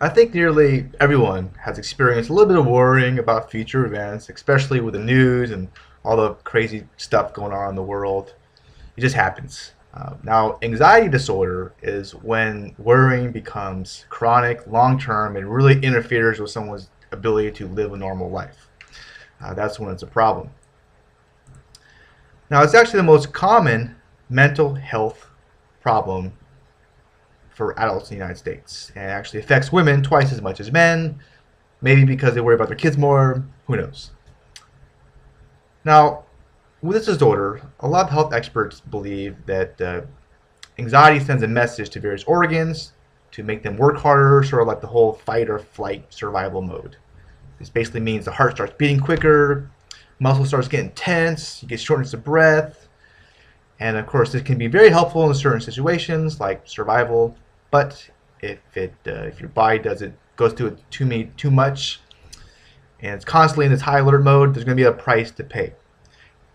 I think nearly everyone has experienced a little bit of worrying about future events, especially with the news and all the crazy stuff going on in the world. It just happens. Now, anxiety disorder is when worrying becomes chronic, long term, and really interferes with someone's ability to live a normal life. That's when it's a problem. Now, it's actually the most common mental health problem for adults in the United States, and actually affects women twice as much as men, maybe because they worry about their kids more, who knows. Now, with this disorder, a lot of health experts believe that anxiety sends a message to various organs to make them work harder, sort of like the whole fight or flight survival mode. This basically means the heart starts beating quicker, muscle starts getting tense, you get shortness of breath, and of course this can be very helpful in certain situations like survival, but if your body goes to it too much and it's constantly in this high alert mode, there's going to be a price to pay.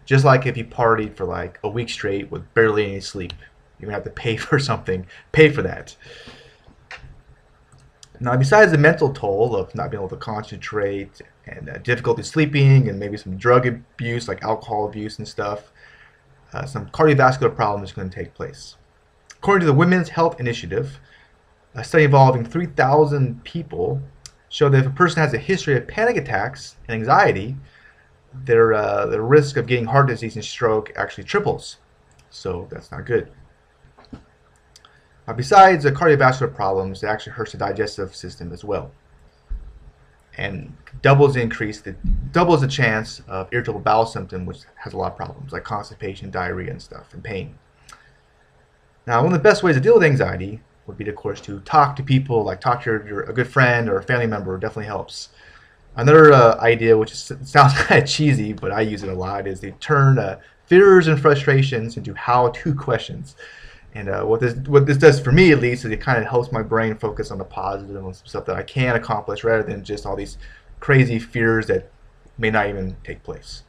Just like if you partied for like a week straight with barely any sleep, you're going to have to pay for something, pay for that. Now, besides the mental toll of not being able to concentrate and difficulty sleeping and maybe some drug abuse like alcohol abuse and stuff, some cardiovascular problems can take place. According to the Women's Health Initiative, a study involving 3,000 people showed that if a person has a history of panic attacks and anxiety, their risk of getting heart disease and stroke actually triples. So that's not good. Besides the cardiovascular problems, it actually hurts the digestive system as well, and doubles the chance of irritable bowel symptom, which has a lot of problems like constipation, diarrhea, and stuff, and pain. Now, one of the best ways to deal with anxiety would be, of course, to talk to people, like talk to a good friend or a family member. Definitely helps. Another idea, which sounds kind of cheesy, but I use it a lot, is they turn fears and frustrations into how-to questions. And what this does for me, at least, is it kind of helps my brain focus on the positive and stuff that I can accomplish rather than just all these crazy fears that may not even take place.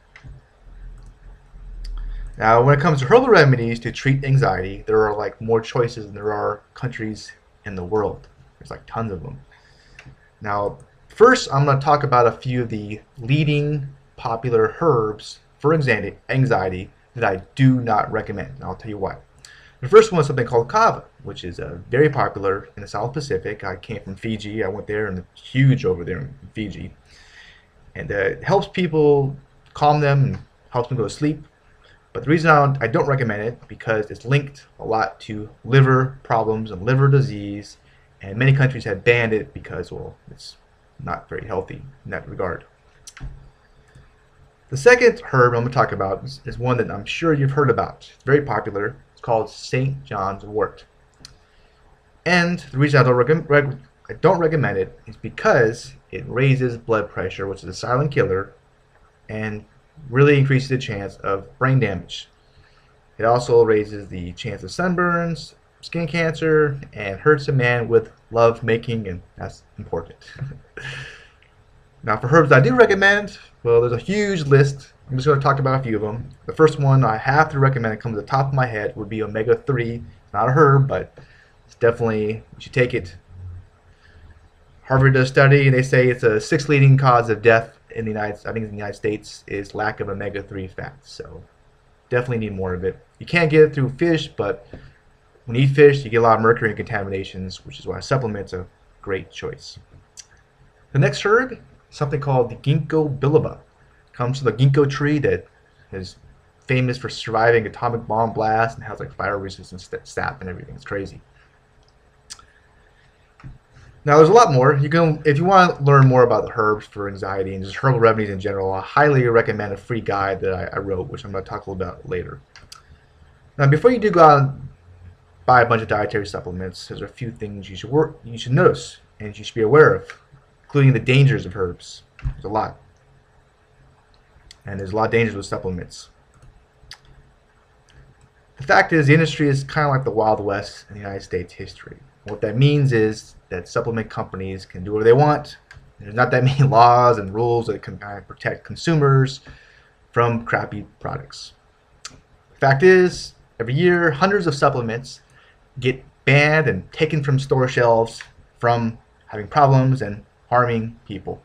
Now, when it comes to herbal remedies to treat anxiety, there are like more choices than there are countries in the world. There's like tons of them. Now, first, I'm going to talk about a few of the leading popular herbs for anxiety that I do not recommend, and I'll tell you why. The first one is something called kava, which is very popular in the South Pacific. I came from Fiji. I went there, and it's huge over there in Fiji. And it helps people, calm them, and helps them go to sleep. But the reason I don't recommend it because it's linked a lot to liver problems and liver disease, and many countries have banned it because, well, it's not very healthy in that regard. The second herb I'm going to talk about is one that I'm sure you've heard about. It's very popular. Called St. John's wort. And the reason I don't recommend it is because it raises blood pressure, which is a silent killer, and really increases the chance of brain damage. It also raises the chance of sunburns, skin cancer, and hurts a man with love making, and that's important. Now, for herbs I do recommend, well, there's a huge list. I'm just going to talk about a few of them. The first one I have to recommend, it comes to the top of my head, would be omega-3. It's not a herb, but it's definitely, you should take it. Harvard does a study, and they say it's a sixth leading cause of death in the United States is lack of omega-3 fats. So definitely need more of it. You can't get it through fish, but when you eat fish, you get a lot of mercury and contaminations, which is why supplements are a great choice. The next herb, something called the ginkgo biloba. Comes from the ginkgo tree that is famous for surviving atomic bomb blasts and has like fire resistant sap and everything. It's crazy. Now there's a lot more. If you want to learn more about the herbs for anxiety and just herbal remedies in general, I highly recommend a free guide that I wrote, which I'm going to talk a little about later. Now, before you do go out and buy a bunch of dietary supplements, there's a few things you should notice and you should be aware of, including the dangers of herbs. There's a lot. And there's a lot of dangers with supplements. The fact is, the industry is kind of like the Wild West in the United States history. What that means is that supplement companies can do whatever they want. There's not that many laws and rules that can kind of protect consumers from crappy products. The fact is, every year, hundreds of supplements get banned and taken from store shelves from having problems and harming people.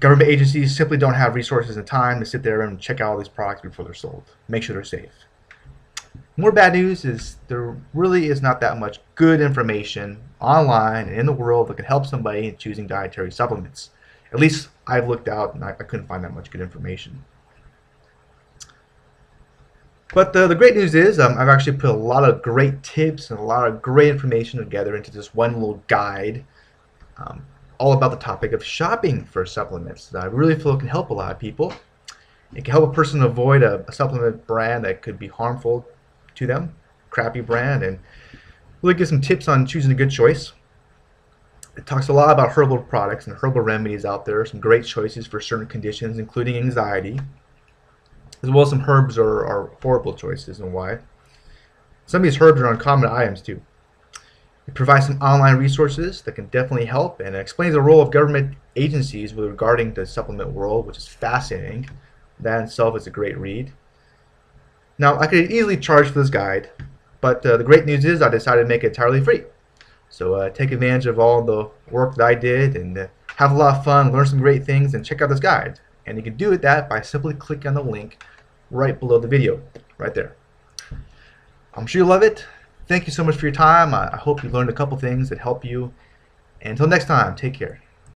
Government agencies simply don't have resources and time to sit there and check out all these products before they're sold. Make sure they're safe. More bad news is there really is not that much good information online and in the world that can help somebody in choosing dietary supplements. At least I've looked out and I couldn't find that much good information. But the great news is I've actually put a lot of great tips and a lot of great information together into this one little guide all about the topic of shopping for supplements that I really feel can help a lot of people. It can help a person avoid a supplement brand that could be harmful to them, crappy brand, and really give some tips on choosing a good choice. It talks a lot about herbal products and herbal remedies out there, some great choices for certain conditions, including anxiety, as well as some herbs are horrible choices and why. Some of these herbs are uncommon items too. It provides some online resources that can definitely help, and it explains the role of government agencies regarding the supplement world, which is fascinating. That in itself is a great read. Now, I could easily charge for this guide, but the great news is I decided to make it entirely free. So take advantage of all the work that I did and have a lot of fun, learn some great things, and check out this guide. And you can do that by simply clicking on the link right below the video, right there. I'm sure you'll love it. Thank you so much for your time. I hope you learned a couple things that help you. And until next time, take care.